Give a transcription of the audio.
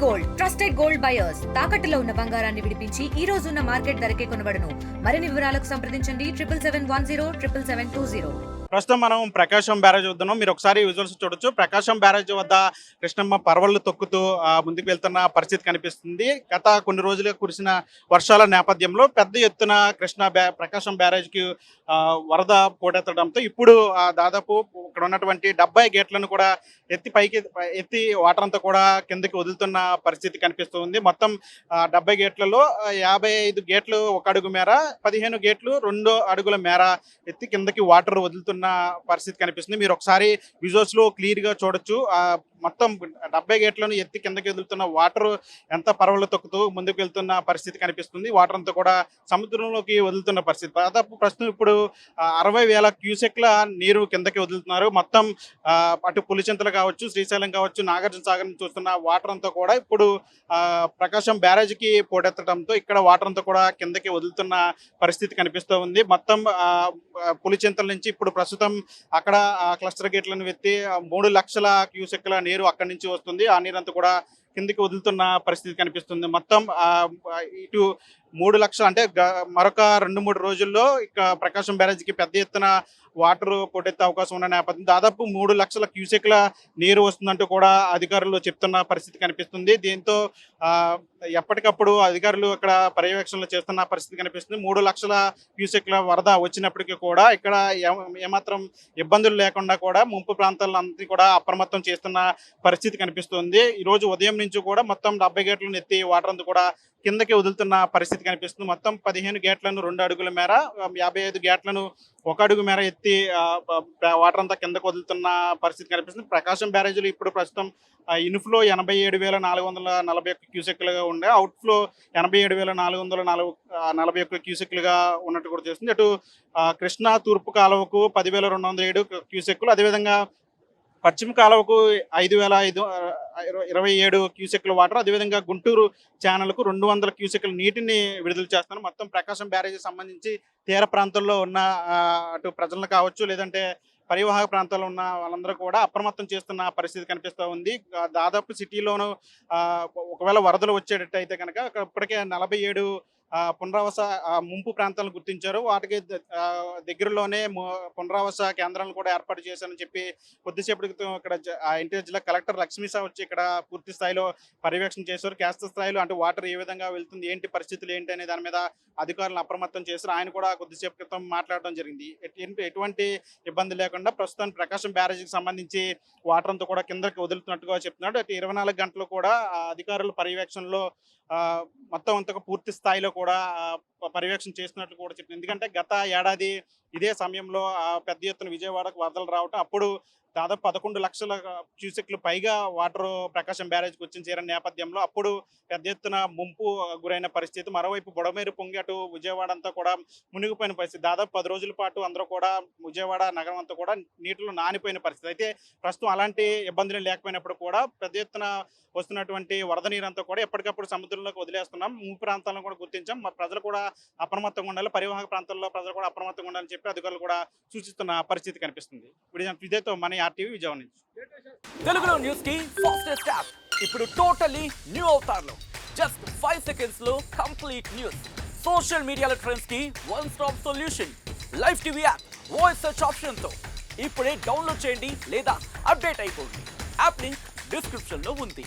Gold trusted gold buyers తాకట్టులో ఉన్న బంగారాన్ని విడిపించి ఈ రోజు ఉన్న మార్కెట్ ధరకే కొనబడును. మరిన్ని వివరాలకు సంప్రదించండి 77107720. ప్రస్తుతం మనం ప్రకాశం బ్యారేజ్ వద్దాం. మీరు ఒకసారి విజువల్స్ చూడొచ్చు. ప్రకాశం బ్యారేజ్ వద్ద కృష్ణమ్మ పరవళ్లు తొక్కుతూ ముందుకు వెళ్తున్న పరిస్థితి కనిపిస్తుంది. గత కొన్ని రోజులుగా కురిసిన వర్షాల నేపథ్యంలో పెద్ద ఎత్తున ప్రకాశం బ్యారేజ్కి వరద పోటెత్తడంతో ఇప్పుడు దాదాపు ఇక్కడ ఉన్నటువంటి 70 గేట్లను కూడా ఎత్తి వాటర్ అంతా కూడా కిందకి వదులుతున్న పరిస్థితి కనిపిస్తుంది. మొత్తం 70 గేట్లలో 55 గేట్లు 1 అడుగు మేర, 15 గేట్లు 2 అడుగుల మేర ఎత్తి కిందకి వాటర్ వదులుతున్న పరిస్థితి కనిపిస్తుంది. మీరు ఒకసారి విజువల్స్ లో క్లియర్ గా చూడొచ్చు. మొత్తం 70 గేట్లను ఎత్తి కిందకి వదులుతున్న వాటర్ ఎంత పరవళ్ళు తొక్కుతూ ముందుకు వెళ్తున్న పరిస్థితి కనిపిస్తుంది. వాటర్ అంతా కూడా సముద్రంలోకి వదులుతున్న పరిస్థితి. దాదాపు ప్రస్తుతం ఇప్పుడు 60,000 క్యూసెక్ల నీరు కిందకి వదులుతున్నారు. మొత్తం అటు పులిచింతలు కావచ్చు, శ్రీశైలం కావచ్చు, నాగార్జున సాగర్ నుంచి చూస్తున్న వాటర్ అంతా కూడా ఇప్పుడు ప్రకాశం బ్యారేజ్కి పోటెత్తడంతో ఇక్కడ వాటర్ అంతా కూడా కిందకి వదులుతున్న పరిస్థితి కనిపిస్తూ ఉంది. మొత్తం పులిచింతల నుంచి ఇప్పుడు ప్రస్తుతం అక్కడ క్లస్టర్ గేట్లను ఎత్తి 3 లక్షల క్యూసెక్ల నీరు అక్కడి నుంచి వస్తుంది. ఆ నీరంతా కూడా కిందికి వదులుతున్న పరిస్థితి కనిపిస్తుంది. మొత్తం ఇటు 3 లక్షలు అంటే మరొక 2-3 రోజుల్లో ఇక ప్రకాశం బ్యారేజ్కి పెద్ద ఎత్తున వాటర్ పోటెత్తే అవకాశం ఉన్న నేపథ్యం దాదాపు 3 లక్షల క్యూసెక్ల నీరు వస్తుందంటూ కూడా అధికారులు చెప్తున్న పరిస్థితి కనిపిస్తుంది. దీంతో ఎప్పటికప్పుడు అధికారులు ఇక్కడ పర్యవేక్షణలు చేస్తున్న పరిస్థితి కనిపిస్తుంది. 3 లక్షల క్యూసెక్ల వరద వచ్చినప్పటికీ కూడా ఇక్కడ ఏమాత్రం ఇబ్బందులు లేకుండా కూడా ముంపు ప్రాంతాలంతా కూడా అప్రమత్తం చేస్తున్న పరిస్థితి కనిపిస్తుంది. ఈ రోజు ఉదయం నుంచి కూడా మొత్తం 70 గేట్లను ఎత్తి వాటర్ అంతా కూడా కిందకి వదులుతున్న పరిస్థితి కనిపిస్తుంది. మొత్తం 15 గేట్లను 2 అడుగుల మేర, 55 గేట్లను 1 అడుగు మేర ఎత్తి వాటర్ అంతా కిందకు వదులుతున్న పరిస్థితి కనిపిస్తుంది. ప్రకాశం బ్యారేజీలో ఇప్పుడు ప్రస్తుతం ఇన్ఫ్లో 87,441 క్యూసెక్లుగా ఉండే, అవుట్ఫ్లో 87,441 క్యూసెక్లుగా ఉన్నట్టు కూడా చేస్తుంది. అటు కృష్ణా తూర్పు కాలువకు 10,207 క్యూసెక్లు, అదేవిధంగా పశ్చిమ కాలువకు 5,527 క్యూసెక్ల వాటర్, అదేవిధంగా గుంటూరు ఛానల్కు 200 క్యూసెక్ల నీటిని విడుదల చేస్తున్నారు. మొత్తం ప్రకాశం బ్యారేజీ సంబంధించి తీర ప్రాంతంలో ఉన్న అటు ప్రజలను కావచ్చు, లేదంటే పరివాహక ప్రాంతాల్లో ఉన్న వాళ్ళందరూ కూడా అప్రమత్తం చేస్తున్న పరిస్థితి కనిపిస్తూ ఉంది. దాదాపు సిటీలోనూ ఒకవేళ వరదలు వచ్చేటట్టయితే కనుక ఇప్పటికే 47 పునరావాస ముంపు ప్రాంతాలను గుర్తించారు. వాటికి దగ్గరలోనే పునరావాస కేంద్రాలను కూడా ఏర్పాటు చేశారని చెప్పి కొద్దిసేపటి క్రితం ఇక్కడ ఎన్టీఆర్ జిల్లా కలెక్టర్ లక్ష్మీసా వచ్చి ఇక్కడ పూర్తి స్థాయిలో పర్యవేక్షణ చేశారు. క్షేత్ర స్థాయిలో అంటే వాటర్ ఏ విధంగా వెళ్తుంది, ఏంటి పరిస్థితులు ఏంటి అనే దాని మీద అధికారులను అప్రమత్తం చేశారు. ఆయన కూడా కొద్దిసేపు క్రితం మాట్లాడడం జరిగింది. ఎటువంటి ఇబ్బంది లేకుండా ప్రస్తుతం ప్రకాశం బ్యారేజీకి సంబంధించి వాటర్ అంతా కూడా కిందకి వదులుతున్నట్టుగా చెప్తున్నాడు. అటు 24 గంటలు కూడా అధికారుల పర్యవేక్షణలో మొత్తం అంతగా పూర్తి స్థాయిలో కూడా పర్యవేక్షణ చేస్తున్నట్లు కూడా చెప్పింది. ఎందుకంటే గత ఏడాది ఇదే సమయంలో పెద్ద ఎత్తున విజయవాడకు వరదలు రావటం, అప్పుడు దాదాపు 11 లక్షల క్యూసెక్లు పైగా వాటర్ ప్రకాశం బ్యారేజ్కి వచ్చి చేరిన నేపథ్యంలో అప్పుడు పెద్ద ఎత్తున ముంపు గురైన పరిస్థితి. మరోవైపు బుడమేరు పొంగి అటు విజయవాడ అంతా కూడా మునిగిపోయిన పరిస్థితి. దాదాపు 10 రోజుల పాటు అందరూ కూడా విజయవాడ నగరం అంతా కూడా నీటిలో నానిపోయిన పరిస్థితి. అయితే ప్రస్తుతం అలాంటి ఇబ్బందులు లేకపోయినప్పుడు కూడా పెద్ద ఎత్తున వస్తున్నటువంటి వరద నీరంతా కూడా ఎప్పటికప్పుడు సముద్రంలోకి వదిలేస్తున్నాం. ముంపు ప్రాంతాలను కూడా గుర్తించాం. ప్రజలు కూడా అప్రమత్తంగా ఉండాలి, పరివాహక ప్రాంతాల్లో ప్రజలు కూడా అప్రమత్తంగా ఉండాలని చెప్పి అధికారులు కూడా సూచిస్తున్న పరిస్థితి కనిపిస్తుంది. ఇదేతో మన ఆర్టీవీ విజయవాడ నుంచి. తెలుగులో న్యూస్ కి ఫాస్టెస్ట్ యాప్ ఇప్పుడు టోటలీ న్యూ అవతార్లో జస్ట్ 5 సెకండ్స్ లో కంప్లీట్ న్యూస్. సోషల్ మీడియాలో ట్రెండ్స్ కి one stop solution. Live TV app voice search option తో ఇప్పుడే డౌన్లోడ్ చేయండి లేదా అప్డేట్ అయిపోండి. యాప్ లింక్ డిస్క్రిప్షన్ లో ఉంది.